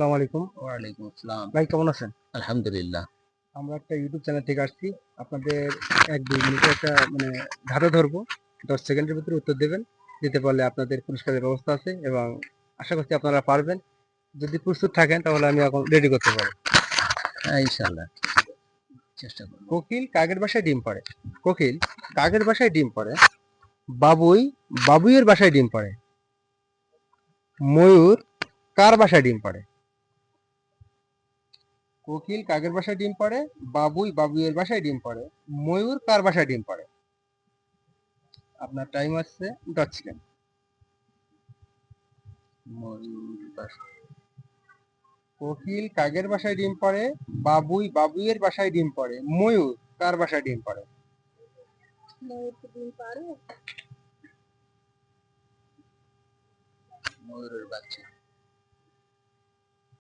আসসালামু আলাইকুম। ওয়ালাইকুম আসসালাম। ভাই কেমন আছেন? আলহামদুলিল্লাহ। আমরা একটা ইউটিউব চ্যানেল থেকে আসছি। আপনাদের ১-২ মিনিটের একটা ধাঁধা ধরবো। ১০ সেকেন্ডের ভিতরে উত্তর দেবেন। দিতে পারলে আপনাদের পুরস্কারের ব্যবস্থা আছে এবং আশা করছি আপনারা পারবেন। যদি প্রস্তুত থাকেন তাহলে আমি এখন রেডি করতে পারি। হ্যাঁ, ইনশাআল্লাহ চেষ্টা করব। কোকিল কাকের বাসায় ডিম পাড়ে। কোকিল কাকের বাসায় ডিম পাড়ে। বাবুই বাবুইয়ের বাসায় ডিম পাড়ে। ময়ূর কার বাসায় ডিম পাড়ে? কোকিল কাকের বাসায় ডিম পাড়ে, বাবুই বাবুইয়ের বাসায় ডিম পাড়ে, ময়ূর কার বাসায় ডিম পাড়ে? আপনার টাইম আছে 10 সেকেন্ড। ময়ূর বাসা কোকিল কাকের বাসায় ডিম পাড়ে, বাবুই বাবুইয়ের বাসায় ডিম পাড়ে, ময়ূর কার বাসায় ডিম পাড়ে? ময়ূরের বাচ্চা।